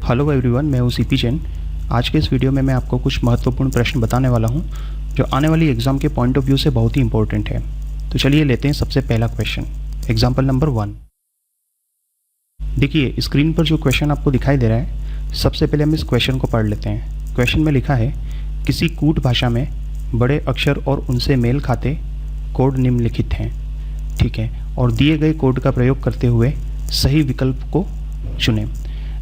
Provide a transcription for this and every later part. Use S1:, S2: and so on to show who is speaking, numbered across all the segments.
S1: Hello everyone, मैं हूँ CP Jain. आज के इस वीडियो में मैं आपको कुछ महत्वपूर्ण प्रश्न बताने वाला हूँ जो आने वाली एग्ज़ाम के पॉइंट ऑफ व्यू से बहुत ही इंपॉर्टेंट है। तो चलिए लेते हैं सबसे पहला क्वेश्चन। Example number 1। देखिए स्क्रीन पर जो क्वेश्चन आपको दिखाई दे रहा है, सबसे पहले हम इस क्वेश्चन को पढ़ लेते हैं। क्वेश्चन में लिखा है, किसी कूट भाषा में बड़े अक्षर और उनसे मेल खाते कोड निम्नलिखित हैं, ठीक है, और दिए गए कोड का प्रयोग करते हुए सही विकल्प को चुनें।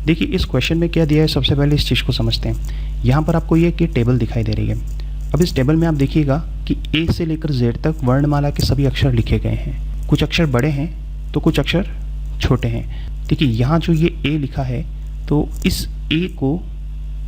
S1: देखिए इस क्वेश्चन में क्या दिया है, सबसे पहले इस चीज़ को समझते हैं। यहाँ पर आपको ये कि टेबल दिखाई दे रही है। अब इस टेबल में आप देखिएगा कि ए से लेकर जेड तक वर्णमाला के सभी अक्षर लिखे गए हैं। कुछ अक्षर बड़े हैं तो कुछ अक्षर छोटे हैं। देखिए यहाँ जो ये ए लिखा है तो इस ए को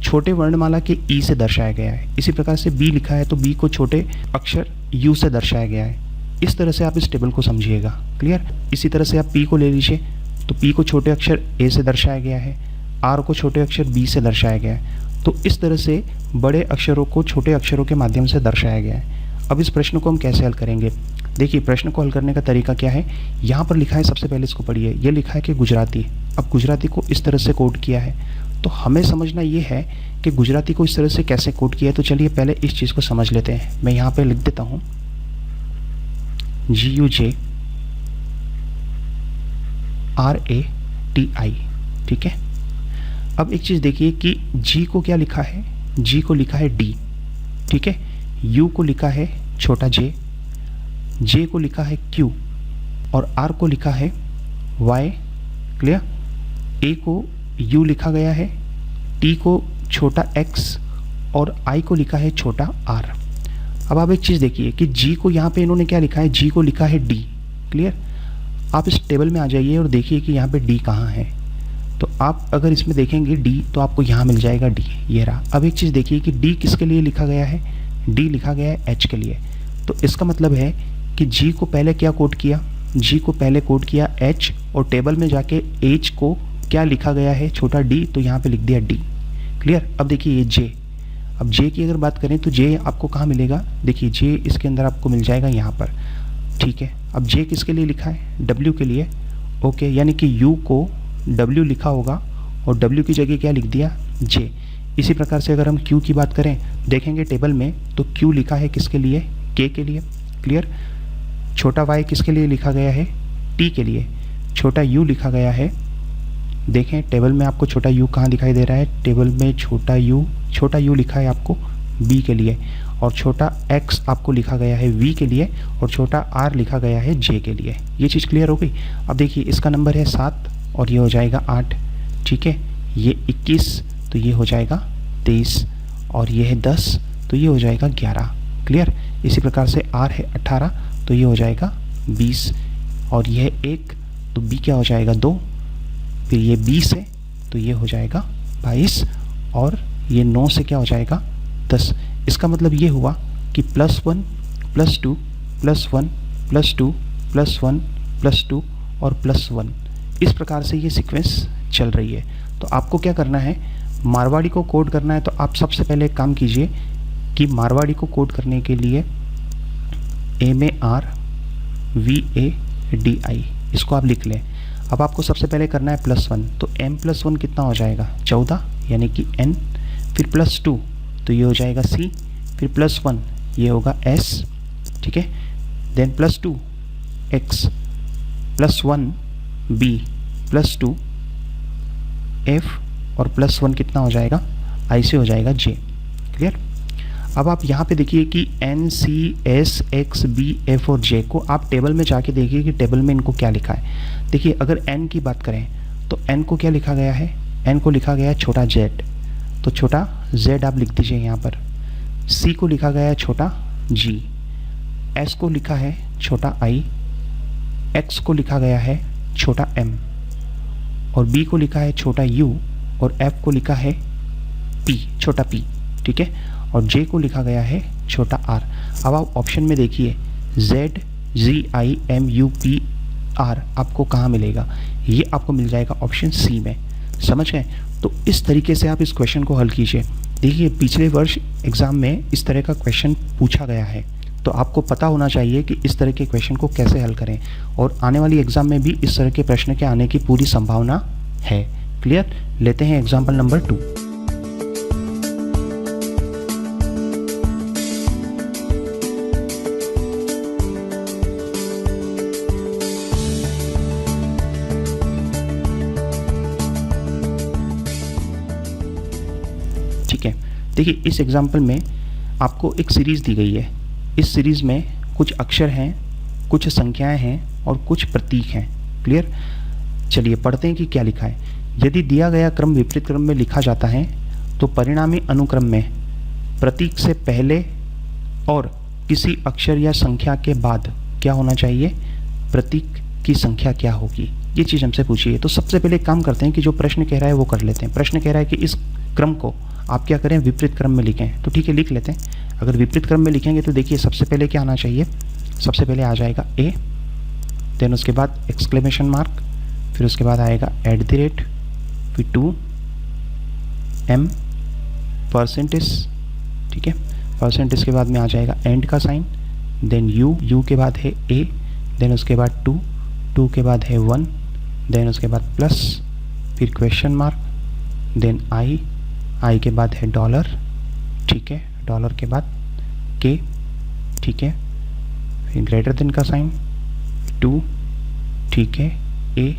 S1: छोटे वर्णमाला के ई से दर्शाया गया है। इसी प्रकार से बी लिखा है तो बी को छोटे अक्षर यू से दर्शाया गया है। इस तरह से आप इस टेबल को समझिएगा। क्लियर। इसी तरह से आप पी को ले लीजिए तो पी को छोटे अक्षर ए से दर्शाया गया है, आर को छोटे अक्षर बी से दर्शाया गया है। तो इस तरह से बड़े अक्षरों को छोटे अक्षरों के माध्यम से दर्शाया गया है। अब इस प्रश्न को हम कैसे हल करेंगे? देखिए प्रश्न को हल करने का तरीका क्या है। यहाँ पर लिखा है, सबसे पहले इसको पढ़िए, ये लिखा है कि गुजराती। अब गुजराती को इस तरह से कोड किया है तो हमें समझना ये है कि गुजराती को इस तरह से कैसे कोड किया है। तो चलिए पहले इस चीज़ को समझ लेते हैं। मैं यहाँ पर लिख देता हूँ GUJRATI, ठीक है। अब एक चीज़ देखिए कि जी को क्या लिखा है, जी को लिखा है डी, ठीक है। यू को लिखा है छोटा जे, जे को लिखा है क्यू और आर को लिखा है वाई। क्लियर। ए को यू लिखा गया है, टी को छोटा एक्स और आई को लिखा है छोटा आर। अब आप एक चीज़ देखिए कि जी को यहाँ पे इन्होंने क्या लिखा है, जी को लिखा है डी। क्लियर। आप इस टेबल में आ जाइए और देखिए कि यहाँ पे डी कहाँ है। तो आप अगर इसमें देखेंगे डी तो आपको यहाँ मिल जाएगा डी, ये रहा। अब एक चीज़ देखिए कि डी किसके लिए लिखा गया है, डी लिखा गया है एच के लिए। तो इसका मतलब है कि जी को पहले क्या कोड किया, जी को पहले कोड किया एच और टेबल में जाके एच को क्या लिखा गया है, छोटा डी, तो यहाँ पे लिख दिया डी। क्लियर। अब देखिए ये जे, अब जे की अगर बात करें तो जे आपको कहाँ मिलेगा, देखिए जे इसके अंदर आपको मिल जाएगा यहाँ पर, ठीक है। अब जे किसके लिए लिखा है, डब्ल्यू के लिए। ओके, यानी कि यू को डब्ल्यू लिखा होगा और डब्ल्यू की जगह क्या लिख दिया, जे। इसी प्रकार से अगर हम क्यू की बात करें, देखेंगे टेबल में तो क्यू लिखा है किसके लिए, के के लिए। क्लियर। छोटा वाई किसके लिए लिखा गया है, टी के लिए। छोटा यू लिखा गया है, देखें टेबल में आपको छोटा यू कहाँ दिखाई दे रहा है, टेबल में छोटा यू लिखा है आपको बी के लिए और छोटा एक्स आपको लिखा गया है वी के लिए और छोटा आर लिखा गया है जे के लिए। ये चीज़ क्लियर हो गई। अब देखिए इसका नंबर है 7 और ये हो जाएगा 8, ठीक है। ये 21 तो ये हो जाएगा 23 और ये है 10 तो ये हो जाएगा 11। क्लियर। इसी प्रकार से आर है 18 तो ये हो जाएगा 20 और ये है 1 तो बी क्या हो जाएगा 2, फिर ये 20 है तो ये हो जाएगा 22 और ये 9 से क्या हो जाएगा 10। इसका मतलब ये हुआ कि +1 +2 +1 +2 +1 +2 और +1, इस प्रकार से ये सीक्वेंस चल रही है। तो आपको क्या करना है, मारवाड़ी को कोड करना है। तो आप सबसे पहले एक काम कीजिए कि मारवाड़ी को कोड करने के लिए MARVADI इसको आप लिख लें। अब आपको सबसे पहले करना है +1, तो m+1 कितना हो जाएगा 14 यानी कि n, फिर +2 तो ये हो जाएगा C, फिर +1 ये होगा S, ठीक है। देन +2 X, +1 B, +2 F और +1 कितना हो जाएगा I से हो जाएगा J। क्लियर। अब आप यहाँ पे देखिए कि N C S X B F और J को आप टेबल में जाके देखिए कि टेबल में इनको क्या लिखा है। देखिए अगर N की बात करें तो N को क्या लिखा गया है, N को लिखा गया है छोटा Z, तो छोटा Z आप लिख दीजिए यहाँ पर। C को लिखा गया है छोटा G, S को लिखा है छोटा I, X को लिखा गया है छोटा M और B को लिखा है छोटा U और F को लिखा है P, छोटा P, ठीक है। और J को लिखा गया है छोटा R। अब आप ऑप्शन में देखिए ZGIMUPR आपको कहाँ मिलेगा, ये आपको मिल जाएगा ऑप्शन सी में। समझ गए। तो इस तरीके से आप इस क्वेश्चन को हल कीजिए। देखिए पिछले वर्ष एग्ज़ाम में इस तरह का क्वेश्चन पूछा गया है तो आपको पता होना चाहिए कि इस तरह के क्वेश्चन को कैसे हल करें और आने वाली एग्ज़ाम में भी इस तरह के प्रश्न के आने की पूरी संभावना है। क्लियर। लेते हैं एग्जाम्पल नंबर 2। ठीक है, देखिए इस एग्जाम्पल में आपको एक सीरीज़ दी गई है। इस सीरीज़ में कुछ अक्षर हैं, कुछ संख्याएं हैं और कुछ प्रतीक हैं। क्लियर। चलिए पढ़ते हैं कि क्या लिखा है। यदि दिया गया क्रम विपरीत क्रम में लिखा जाता है तो परिणामी अनुक्रम में प्रतीक से पहले और किसी अक्षर या संख्या के बाद क्या होना चाहिए, प्रतीक की संख्या क्या होगी, ये चीज़ हमसे पूछिए। तो सबसे पहले एक काम करते हैं कि जो प्रश्न कह रहा है वो कर लेते हैं। प्रश्न कह रहा है कि इस क्रम को आप क्या करें, विपरीत क्रम में लिखें। तो ठीक है, लिख लेते हैं। अगर विपरीत क्रम में लिखेंगे तो देखिए सबसे पहले क्या आना चाहिए, सबसे पहले आ जाएगा ए, देन उसके बाद एक्सक्लेमेशन मार्क, फिर उसके बाद आएगा @ फिर 2 M परसेंटेज। ठीक है, परसेंटेज के बाद में आ जाएगा एंड का साइन, देन U के बाद है A, देन उसके बाद 2 के बाद है 1, देन उसके बाद प्लस, फिर क्वेश्चन मार्क, देन I के बाद है $। ठीक है, डॉलर के बाद K। ठीक है, फिर ग्रेटर देन का साइन 2। ठीक है, A,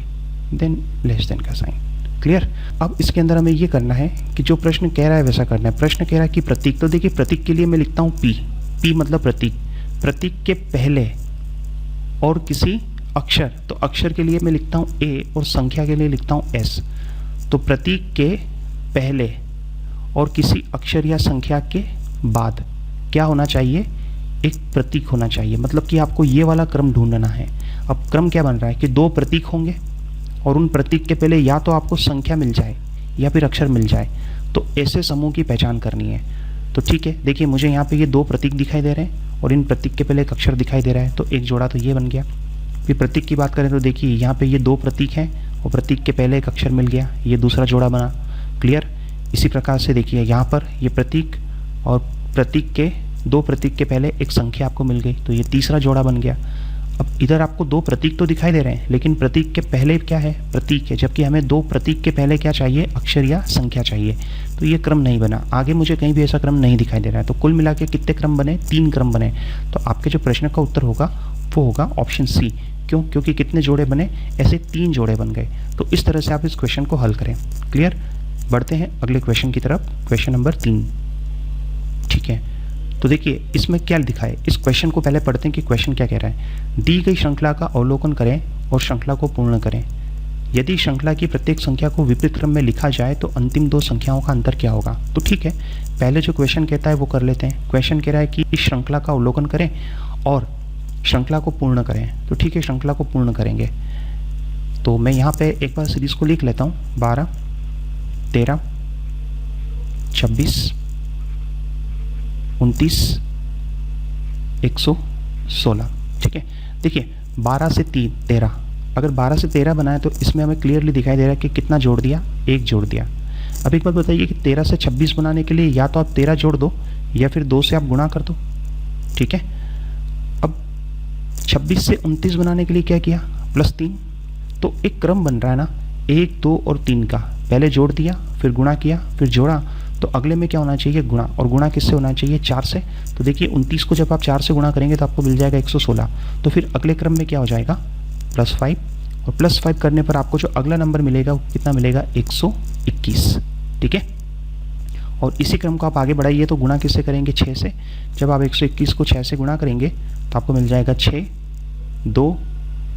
S1: देन लेस देन का साइन। क्लियर। अब इसके अंदर हमें ये करना है कि जो प्रश्न कह रहा है वैसा करना है। प्रश्न कह रहा है कि प्रतीक, तो देखिए प्रतीक के लिए मैं लिखता हूँ P मतलब प्रतीक। प्रतीक के पहले और किसी अक्षर, तो अक्षर के लिए मैं लिखता हूँ A और संख्या के लिए लिखता हूँ S। तो प्रतीक के पहले और किसी अक्षर या संख्या के बाद क्या होना चाहिए, एक प्रतीक होना चाहिए। मतलब कि आपको ये वाला क्रम ढूंढना है। अब क्रम क्या बन रहा है कि 2 प्रतीक होंगे और उन प्रतीक के पहले या तो आपको संख्या मिल जाए या फिर अक्षर मिल जाए। तो ऐसे समूह की पहचान करनी है। तो ठीक है, देखिए मुझे यहाँ पे ये 2 प्रतीक दिखाई दे रहे हैं और इन प्रतीक के पहले एक अक्षर दिखाई दे रहा है, तो एक जोड़ा तो ये बन गया। फिर प्रतीक की बात करें तो देखिए यहाँ पे ये 2 प्रतीक हैं और प्रतीक के पहले एक अक्षर मिल गया, ये दूसरा जोड़ा बना। क्लियर। इसी प्रकार से देखिए यहाँ पर ये प्रतीक और प्रतीक के 2 प्रतीक के पहले एक संख्या आपको मिल गई, तो ये तीसरा जोड़ा बन गया। अब इधर आपको 2 प्रतीक तो दिखाई दे रहे हैं लेकिन प्रतीक के पहले क्या है, प्रतीक है, जबकि हमें 2 प्रतीक के पहले क्या चाहिए, अक्षर या संख्या चाहिए। तो ये क्रम नहीं बना, आगे मुझे कहीं भी ऐसा क्रम नहीं दिखाई दे रहा है। तो कुल मिला के कितने क्रम बने, 3 क्रम बने। तो आपके जो प्रश्न का उत्तर होगा वो होगा ऑप्शन सी। क्यों, क्योंकि कितने जोड़े बने, ऐसे 3 जोड़े बन गए। तो इस तरह से आप इस क्वेश्चन को हल करें। क्लियर। बढ़ते हैं अगले क्वेश्चन की तरफ, क्वेश्चन नंबर 3। ठीक है, तो देखिए इसमें क्या लिखा है, इस क्वेश्चन को पहले पढ़ते हैं कि क्वेश्चन क्या कह रहा है। दी गई श्रृंखला का अवलोकन करें और श्रृंखला को पूर्ण करें। यदि श्रृंखला की प्रत्येक संख्या को विपरीत क्रम में लिखा जाए तो अंतिम 2 संख्याओं का अंतर क्या होगा। तो ठीक है, पहले जो क्वेश्चन कहता है वो कर लेते हैं। क्वेश्चन कह रहा है कि इस श्रृंखला का अवलोकन करें और श्रृंखला को पूर्ण करें। तो ठीक है, श्रृंखला को पूर्ण करेंगे। तो मैं यहाँ पे एक बार सीरीज को लिख लेता हूँ। 12, 13, 26, 29, 116। ठीक है, देखिए 12 से 13, अगर 12 से 13 बनाए तो इसमें हमें क्लियरली दिखाई दे रहा है कि कितना जोड़ दिया, 1 जोड़ दिया। अब एक बात बताइए कि 13 से 26 बनाने के लिए या तो आप 13 जोड़ दो या फिर 2 से आप गुणा कर दो। ठीक है, अब 26 से 29 बनाने के लिए क्या किया, +3। तो एक क्रम बन रहा है ना, 1, 2 और 3 का। पहले जोड़ दिया, फिर गुणा किया, फिर जोड़ा, तो अगले में क्या होना चाहिए, गुणा। और गुणा किससे होना चाहिए, 4 से। तो देखिए 29 को जब आप 4 से गुणा करेंगे तो आपको मिल जाएगा 116। तो फिर अगले क्रम में क्या हो जाएगा, +5, और +5 करने पर आपको जो अगला नंबर मिलेगा वो कितना मिलेगा, 121। ठीक है, और इसी क्रम को आप आगे बढ़ाइए तो गुणा किससे करेंगे, 6 से। जब आप 121 को 6 से गुणा करेंगे तो आपको मिल जाएगा 6, 2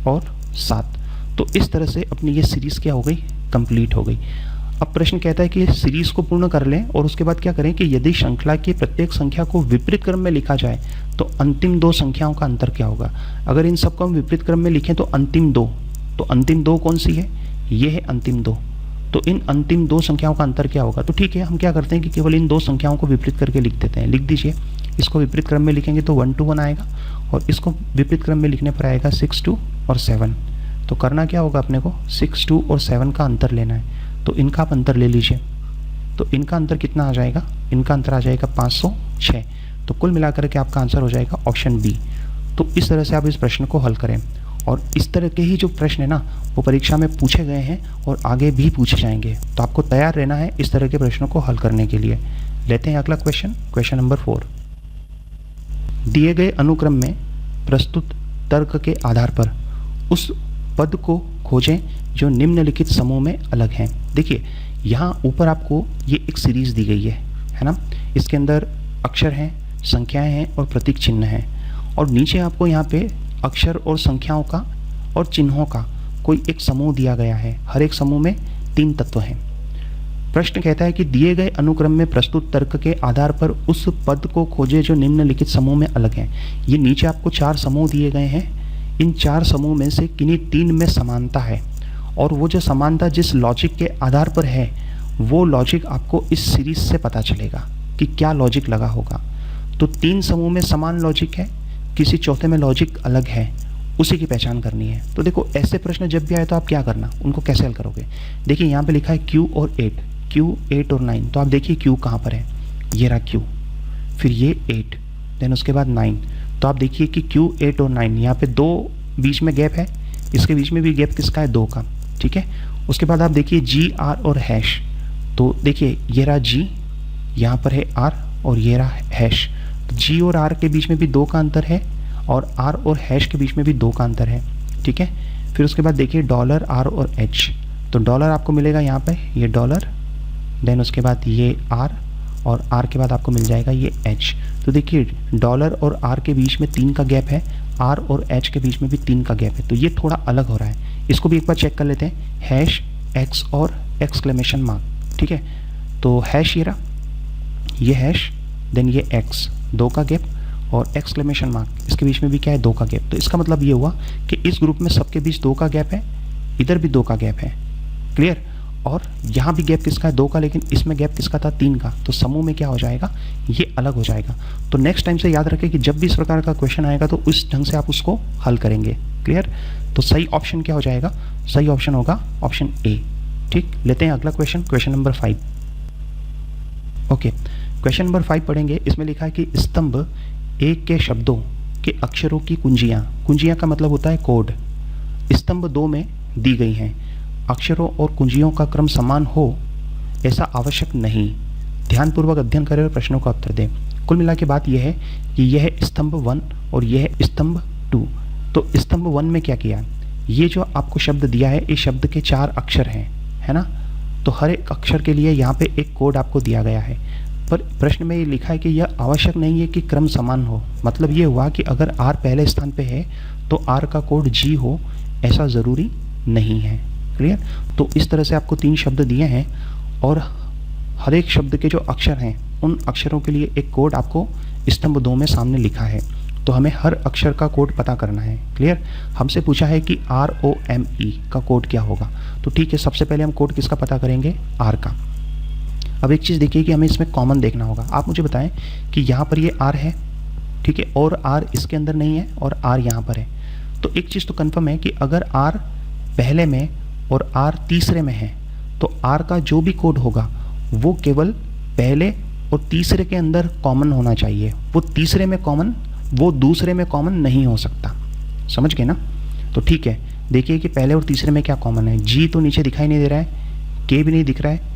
S1: और 7। तो इस तरह से अपनी ये सीरीज़ क्या हो गई, कंप्लीट हो गई। अब प्रश्न कहता है कि सीरीज को पूर्ण कर लें और उसके बाद क्या करें कि यदि श्रृंखला की प्रत्येक संख्या को विपरीत क्रम में लिखा जाए तो अंतिम 2 संख्याओं का अंतर क्या होगा। अगर इन सबको हम विपरीत क्रम में लिखें तो अंतिम 2, तो अंतिम 2 कौन सी है, ये है अंतिम 2। तो इन अंतिम 2 संख्याओं का अंतर क्या होगा। तो ठीक है, हम क्या करते हैं कि केवल इन 2 संख्याओं को विपरीत करके लिख देते हैं। लिख दीजिए, इसको विपरीत क्रम में लिखेंगे तो 1 2 1 आएगा और इसको विपरीत क्रम में लिखने पर आएगा 6 2 और 7। तो करना क्या होगा अपने को, 6 2 और 7 का अंतर लेना है। तो इनका आप अंतर ले लीजिए। तो इनका अंतर कितना आ जाएगा, इनका अंतर आ जाएगा 506। तो कुल मिलाकर के आपका आंसर हो जाएगा ऑप्शन बी। तो इस तरह से आप इस प्रश्न को हल करें और इस तरह के ही जो प्रश्न है ना वो परीक्षा में पूछे गए हैं और आगे भी पूछे जाएंगे, तो आपको तैयार रहना है इस तरह के प्रश्नों को हल करने के लिए। लेते हैं अगला क्वेश्चन, क्वेश्चन नंबर 4। दिए गए अनुक्रम में प्रस्तुत तर्क के आधार पर उस पद को खोजें जो निम्नलिखित समूह में अलग हैं। देखिए यहाँ ऊपर आपको ये एक सीरीज दी गई है ना, इसके अंदर अक्षर हैं, संख्याएं हैं और प्रतीक चिन्ह हैं, और नीचे आपको यहाँ पे अक्षर और संख्याओं का और चिन्हों का कोई एक समूह दिया गया है। हर एक समूह में 3 तत्व हैं। प्रश्न कहता है कि दिए गए अनुक्रम में प्रस्तुत तर्क के आधार पर उस पद को खोजें जो निम्नलिखित समूह में अलग हैं। ये नीचे आपको 4 समूह दिए गए हैं। इन 4 समूह में से किन्हीं 3 में समानता है, और वो जो समानता जिस लॉजिक के आधार पर है वो लॉजिक आपको इस सीरीज से पता चलेगा कि क्या लॉजिक लगा होगा। तो 3 समूह में समान लॉजिक है, किसी चौथे में लॉजिक अलग है, उसी की पहचान करनी है। तो देखो ऐसे प्रश्न जब भी आए तो आप क्या करना, उनको कैसे हल करोगे। देखिए यहाँ पे लिखा है Q और 8, Q 8 और 9, तो आप देखिए Q कहाँ पर है, ये रहा Q, फिर ये 8, देन उसके बाद 9, तो आप देखिए कि Q 8 और 9 यहाँ पे 2 बीच में गैप है, इसके बीच में भी गैप किसका है, 2 का, ठीक है। उसके बाद आप देखिए G R और हैश, तो देखिए ये रहा G, यहाँ पर है R और ये रहा हैश, तो G और R के बीच में भी 2 का अंतर है और R और हैश के बीच में भी 2 का अंतर है, ठीक है। फिर उसके बाद देखिए डॉलर R और H, तो डॉलर आपको मिलेगा यहाँ पे ये डॉलर, देन उसके बाद ये R और R के बाद आपको मिल जाएगा ये H। तो देखिए डॉलर और R के बीच में 3 का गैप है, R और H के बीच में भी 3 का गैप है, तो ये थोड़ा अलग हो रहा है। इसको भी एक बार चेक कर लेते हैं, हैश X और एक्सक्लेमेशन मार्क, ठीक है। तो हैश ये रहा, ये हैश, देन ये X, 2 का गैप, और एक्सक्लेमेशन मार्क, इसके बीच में भी क्या है, 2 का गैप। तो इसका मतलब ये हुआ कि इस ग्रुप में सबके बीच 2 का गैप है, इधर भी 2 का गैप है, क्लियर। और यहाँ भी गैप किसका है, 2 का, लेकिन इसमें गैप किसका था, 3 का। तो समूह में क्या हो जाएगा, ये अलग हो जाएगा। तो नेक्स्ट टाइम से याद रखें कि जब भी इस प्रकार का क्वेश्चन आएगा तो उस ढंग से आप उसको हल करेंगे, क्लियर। तो सही ऑप्शन क्या हो जाएगा, सही ऑप्शन होगा ऑप्शन ए, ठीक। लेते हैं अगला question, question number 5। Okay, question number 5 पढ़ेंगे। इसमें लिखा है कि स्तंभ 1 के शब्दों के अक्षरों की कुंजियाँ का मतलब होता है कोड, स्तंभ 2 में दी गई हैं। अक्षरों और कुंजियों का क्रम समान हो ऐसा आवश्यक नहीं। ध्यानपूर्वक अध्ययन करें और प्रश्नों का उत्तर दें। कुल मिला के बात यह है कि यह है स्तंभ 1 और यह है स्तंभ 2। तो स्तंभ 1 में क्या किया, ये जो आपको शब्द दिया है इस शब्द के 4 अक्षर हैं, है ना। तो हर एक अक्षर के लिए यहाँ पे एक कोड आपको दिया गया है, पर प्रश्न में ये लिखा है कि यह आवश्यक नहीं है कि क्रम समान हो। मतलब ये हुआ कि अगर R पहले स्थान पे है तो R का कोड G हो, ऐसा ज़रूरी नहीं है, क्लियर। तो इस तरह से आपको 3 शब्द दिए हैं और हर एक शब्द के जो अक्षर हैं उन अक्षरों के लिए एक कोड आपको स्तंभ 2 में सामने लिखा है। तो हमें हर अक्षर का कोड पता करना है, क्लियर। हमसे पूछा है कि ROME का कोड क्या होगा, तो ठीक है, सबसे पहले हम कोड किसका पता करेंगे, R का। अब एक चीज़ देखिए कि हमें इसमें कॉमन देखना होगा। आप मुझे बताएं कि यहाँ पर ये R है, ठीक है, और R इसके अंदर नहीं है और R यहाँ पर है। तो एक चीज़ तो कन्फर्म है कि अगर R पहले में और R तीसरे में है तो R का जो भी कोड होगा वो केवल पहले और तीसरे के अंदर कॉमन होना चाहिए। वो तीसरे में कॉमन, वो दूसरे में कॉमन नहीं हो सकता। समझ गए ना। तो ठीक है, देखिए कि पहले और तीसरे में क्या कॉमन है। G तो नीचे दिखाई नहीं दे रहा है, K भी नहीं दिख रहा है,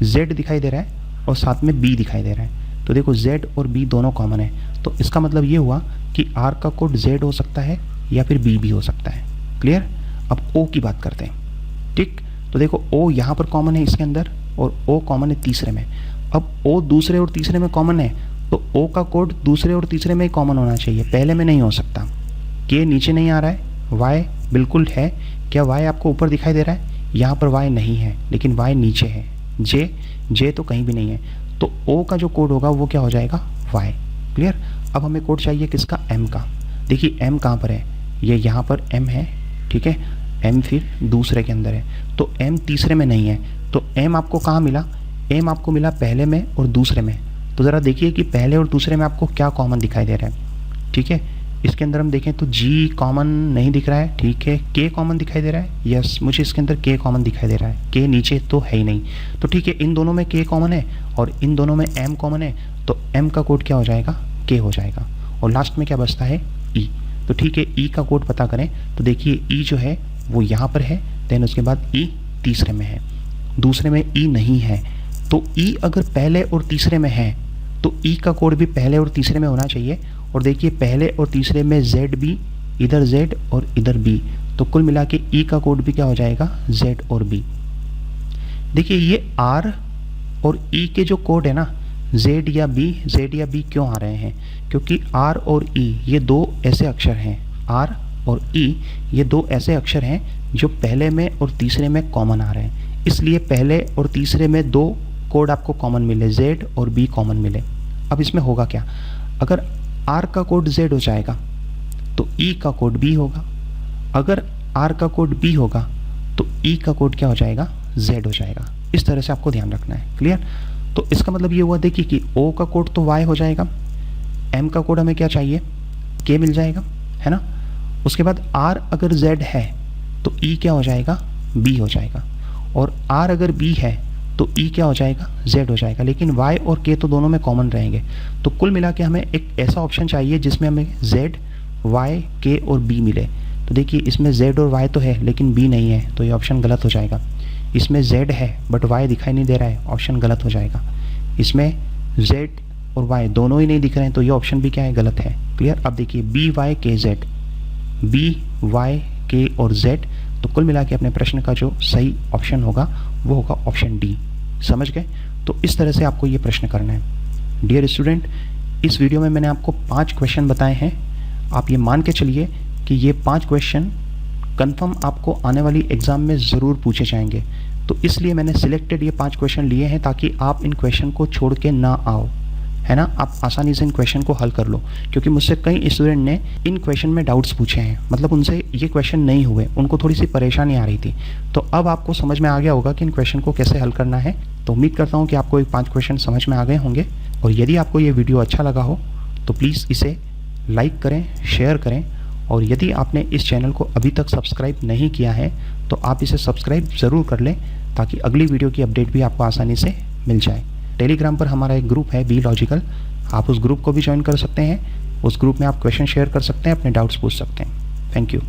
S1: Z दिखाई दे रहा है और साथ में B दिखाई दे रहा है। तो देखो Z और B दोनों कॉमन है, तो इसका मतलब ये हुआ कि R का कोड Z हो सकता है या फिर B भी हो सकता है, क्लियर। अब O की बात करते हैं, ठीक। तो देखो O यहाँ पर कॉमन है इसके अंदर और O कॉमन है तीसरे में। अब O दूसरे और तीसरे में कॉमन है तो O का कोड दूसरे और तीसरे में ही कॉमन होना चाहिए, पहले में नहीं हो सकता। K नीचे नहीं आ रहा है, Y बिल्कुल है। क्या Y आपको ऊपर दिखाई दे रहा है, यहाँ पर Y नहीं है लेकिन Y नीचे है। J तो कहीं भी नहीं है, तो O का जो कोड होगा वो क्या हो जाएगा, Y, क्लियर। अब हमें कोड चाहिए किसका, M का। देखिए M कहाँ पर है, ये यहाँ पर M है, ठीक है। M फिर दूसरे के अंदर है, तो M तीसरे में नहीं है। तो M आपको कहाँ मिला, M आपको मिला पहले में और दूसरे में। तो ज़रा देखिए कि पहले और दूसरे में आपको क्या कॉमन दिखाई दे रहा है, ठीक है। इसके अंदर हम देखें तो G कॉमन नहीं दिख रहा है, ठीक है। K कॉमन दिखाई दे रहा है, यस मुझे इसके अंदर K कॉमन दिखाई दे रहा है, K नीचे तो है ही नहीं। तो ठीक है, इन दोनों में K कॉमन है और इन दोनों में M कॉमन है, तो M का कोड क्या हो जाएगा, K हो जाएगा। और लास्ट में क्या बचता है, E। तो ठीक है, ई का कोड पता करें तो देखिए ई जो है वो यहाँ पर है, देन उसके बाद ई तीसरे में है, दूसरे में ई नहीं है। तो ई अगर पहले और तीसरे में है तो ई का कोड भी पहले और तीसरे में होना चाहिए। और देखिए पहले और तीसरे में जेड बी, इधर जेड और इधर बी, तो कुल मिला के ई का कोड भी क्या हो जाएगा, जेड और बी। देखिए ये आर और ई के जो कोड है ना, जेड या बी क्यों आ रहे हैं, क्योंकि आर और ई ये दो ऐसे अक्षर हैं, आर और ई ये दो ऐसे अक्षर हैं जो पहले में और तीसरे में कॉमन आ रहे हैं, इसलिए पहले और तीसरे में दो कोड आपको कॉमन मिले, जेड और बी कॉमन मिले। अब इसमें होगा क्या, अगर आर का कोड जेड हो जाएगा तो ई का कोड बी होगा, अगर आर का कोड बी होगा तो ई का कोड क्या हो जाएगा, जेड हो जाएगा। इस तरह से आपको ध्यान रखना है, क्लियर। तो इसका मतलब ये हुआ देखिए कि ओ का कोड तो वाई हो जाएगा, एम का कोड हमें क्या चाहिए, के मिल जाएगा, है ना। उसके बाद आर अगर जेड है तो ई क्या हो जाएगा, बी हो जाएगा, और आर अगर बी है तो ई क्या हो जाएगा, जेड हो जाएगा। लेकिन वाई और के तो दोनों में कॉमन रहेंगे, तो कुल मिला के हमें एक ऐसा ऑप्शन चाहिए जिसमें हमें जेड, वाई, के और बी मिले। तो देखिए इसमें जेड और वाई तो है लेकिन बी नहीं है, तो ये ऑप्शन गलत हो जाएगा। इसमें जेड है बट वाई दिखाई नहीं दे रहा है, ऑप्शन गलत हो जाएगा। इसमें जेड और वाई दोनों ही नहीं दिख रहे हैं, तो ये ऑप्शन भी क्या है, गलत है, क्लियर। अब देखिए बी वाई के जेड, बी वाई के और जेड, तो कुल मिला के अपने प्रश्न का जो सही ऑप्शन होगा वो होगा ऑप्शन डी। समझ गए। तो इस तरह से आपको ये प्रश्न करना है। डियर स्टूडेंट, इस वीडियो में मैंने आपको 5 क्वेश्चन बताए हैं। आप ये मान के चलिए कि ये 5 क्वेश्चन कंफर्म आपको आने वाली एग्ज़ाम में ज़रूर पूछे जाएंगे, तो इसलिए मैंने सिलेक्टेड ये 5 क्वेश्चन लिए हैं ताकि आप इन क्वेश्चन को छोड़ के ना आओ, है ना, आप आसानी से इन क्वेश्चन को हल कर लो। क्योंकि मुझसे कई स्टूडेंट ने इन क्वेश्चन में डाउट्स पूछे हैं, मतलब उनसे ये क्वेश्चन नहीं हुए, उनको थोड़ी सी परेशानी आ रही थी। तो अब आपको समझ में आ गया होगा कि इन क्वेश्चन को कैसे हल करना है। तो उम्मीद करता हूँ कि आपको ये 5 क्वेश्चन समझ में आ गए होंगे, और यदि आपको ये वीडियो अच्छा लगा हो तो प्लीज़ इसे लाइक करें, शेयर करें, और यदि आपने इस चैनल को अभी तक सब्सक्राइब नहीं किया है तो आप इसे सब्सक्राइब ज़रूर कर लें ताकि अगली वीडियो की अपडेट भी आपको आसानी से मिल जाए। टेलीग्राम पर हमारा एक ग्रुप है बी लॉजिकल, आप उस ग्रुप को भी ज्वाइन कर सकते हैं। उस ग्रुप में आप क्वेश्चन शेयर कर सकते हैं, अपने डाउट्स पूछ सकते हैं। Thank you.